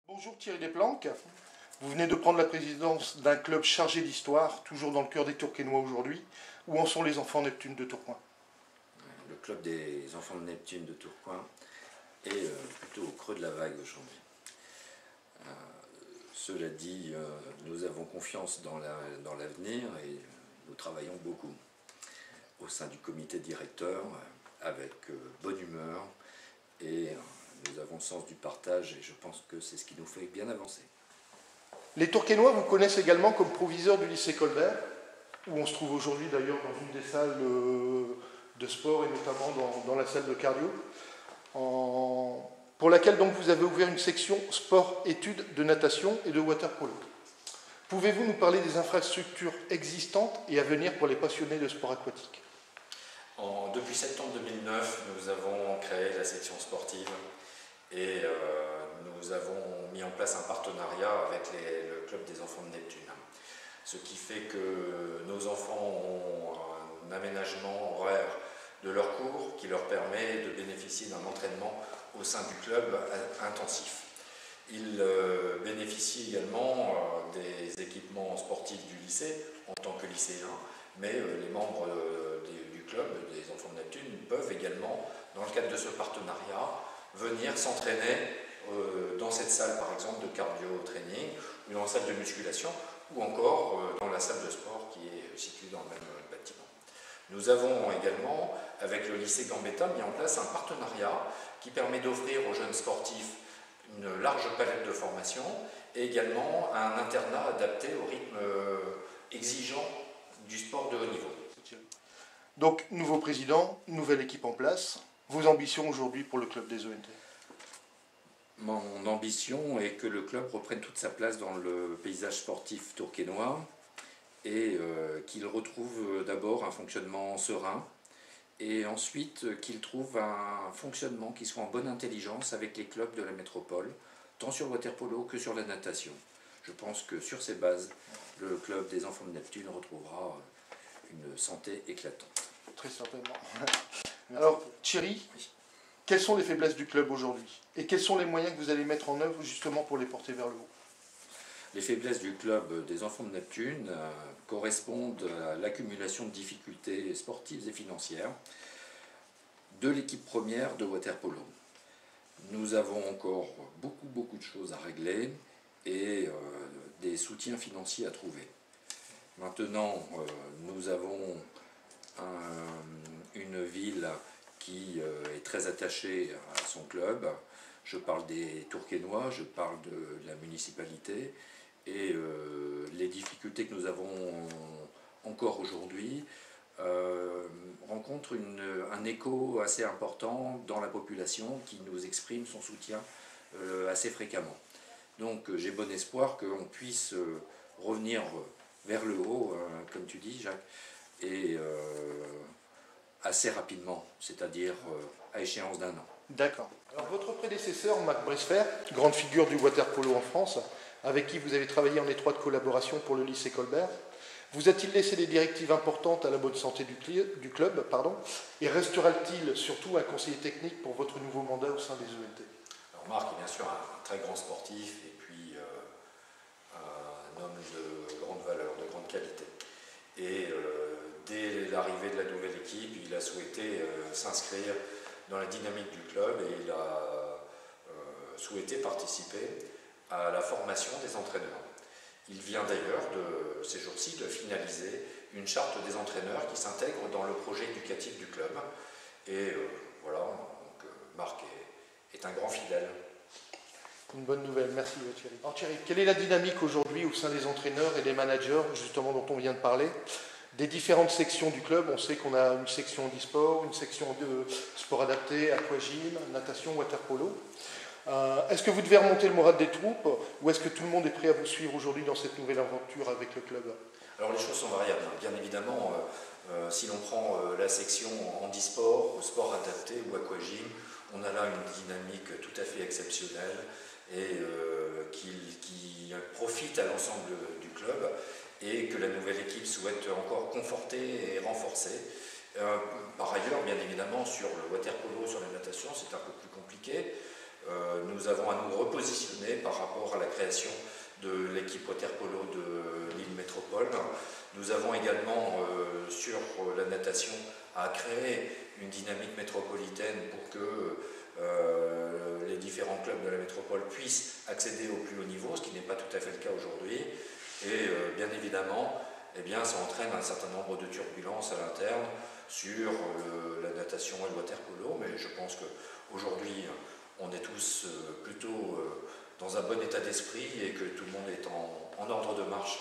Bonjour Thierry Desplanques, vous venez de prendre la présidence d'un club chargé d'histoire, toujours dans le cœur des Tourquenois aujourd'hui. Où en sont les enfants Neptune de Tourcoing? Le club des enfants de Neptune de Tourcoing est plutôt au creux de la vague aujourd'hui. Cela dit, nous avons confiance dans l'avenir et nous travaillons beaucoup au sein du comité directeur avec bonne humeur et nous avons le sens du partage et je pense que c'est ce qui nous fait bien avancer. Les Tourquenois vous connaissent également comme proviseur du lycée Colbert, où on se trouve aujourd'hui d'ailleurs dans une des salles de sport et notamment dans la salle de cardio, pour laquelle donc vous avez ouvert une section sport-études de natation et de water-polo. Pouvez-vous nous parler des infrastructures existantes et à venir pour les passionnés de sport aquatique? Depuis septembre 2009, nous avons créé la section sportive et nous avons mis en place un partenariat avec le club des enfants de Neptune. Ce qui fait que nos enfants ont un aménagement horaire de leur cours qui leur permet de bénéficier d'un entraînement au sein du club intensif. Ils bénéficient également des équipements sportifs du lycée en tant que lycéens, mais les membres du club des enfants de Neptune peuvent également, dans le cadre de ce partenariat, venir s'entraîner dans cette salle par exemple de cardio-training ou dans la salle de musculation ou encore dans la salle de sport qui est située dans le même bâtiment. Nous avons également, avec le lycée Gambetta, mis en place un partenariat qui permet d'offrir aux jeunes sportifs une large palette de formation et également un internat adapté au rythme exigeant du sport de haut niveau. Donc, nouveau président, nouvelle équipe en place. Vos ambitions aujourd'hui pour le club des ONT? Mon ambition est que le club reprenne toute sa place dans le paysage sportif tourquenois et qu'il retrouve d'abord un fonctionnement serein et ensuite qu'il trouve un fonctionnement qui soit en bonne intelligence avec les clubs de la métropole, tant sur le water-polo que sur la natation. Je pense que sur ces bases, le club des enfants de Neptune retrouvera une santé éclatante. Très certainement. Alors, Thierry, quelles sont les faiblesses du club aujourd'hui? Et quels sont les moyens que vous allez mettre en œuvre justement pour les porter vers le haut? Les faiblesses du club des enfants de Neptune correspondent à l'accumulation de difficultés sportives et financières de l'équipe première de water-polo. Nous avons encore beaucoup de choses à régler et des soutiens financiers à trouver. Maintenant, nous avons une ville qui est très attachée à son club. Je parle des Tourquenois, je parle de la municipalité et les difficultés que nous avons encore aujourd'hui rencontrent un écho assez important dans la population qui nous exprime son soutien assez fréquemment. Donc j'ai bon espoir qu'on puisse revenir vers le haut, comme tu dis Jacques, et assez rapidement, c'est-à-dire à échéance d'un an. D'accord. Alors votre prédécesseur, Marc Bresfer, grande figure du water-polo en France, avec qui vous avez travaillé en étroite collaboration pour le lycée Colbert, vous a-t-il laissé des directives importantes à la bonne santé du club, et restera-t-il surtout un conseiller technique pour votre nouveau mandat au sein des ONT? Alors Marc est bien sûr un très grand sportif et puis un homme de grande valeur, de grande qualité. Et dès l'arrivée de la nouvelle équipe, il a souhaité s'inscrire dans la dynamique du club et il a souhaité participer à la formation des entraîneurs. Il vient d'ailleurs ces jours-ci de finaliser une charte des entraîneurs qui s'intègre dans le projet éducatif du club. Et voilà, donc, Marc est un grand fidèle. Une bonne nouvelle, merci Thierry. Alors Thierry, quelle est la dynamique aujourd'hui au sein des entraîneurs et des managers, justement dont on vient de parler, des différentes sections du club? On sait qu'on a une section d'e-sport, une section de sport adapté, aquagym, natation, water-polo. Est-ce que vous devez remonter le moral des troupes ou est-ce que tout le monde est prêt à vous suivre aujourd'hui dans cette nouvelle aventure avec le club? Alors les choses sont variables. Bien évidemment, si l'on prend la section handisport, sport adapté ou aquagym, on a là une dynamique tout à fait exceptionnelle et qui profite à l'ensemble du club et que la nouvelle équipe souhaite encore conforter et renforcer. Par ailleurs, bien évidemment, sur le water-polo, sur la natation, c'est un peu plus compliqué. nous avons à nous repositionner par rapport à la création de l'équipe water-polo de Lille Métropole. Nous avons également sur la natation à créer une dynamique métropolitaine pour que les différents clubs de la métropole puissent accéder au plus haut niveau, ce qui n'est pas tout à fait le cas aujourd'hui. Et bien évidemment, eh bien, ça entraîne un certain nombre de turbulences à l'interne sur la natation et le water-polo, mais je pense qu'aujourd'hui, on est tous plutôt dans un bon état d'esprit et que tout le monde est en ordre de marche.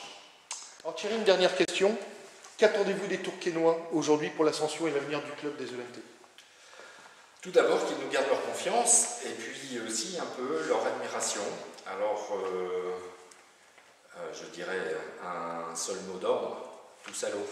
Alors Thierry, une dernière question. Qu'attendez-vous des Tourquenois aujourd'hui pour l'ascension et l'avenir du club des ENT? Tout d'abord, qu'ils nous gardent leur confiance et puis aussi un peu leur admiration. Alors, je dirais un seul mot d'ordre, tous à l'eau.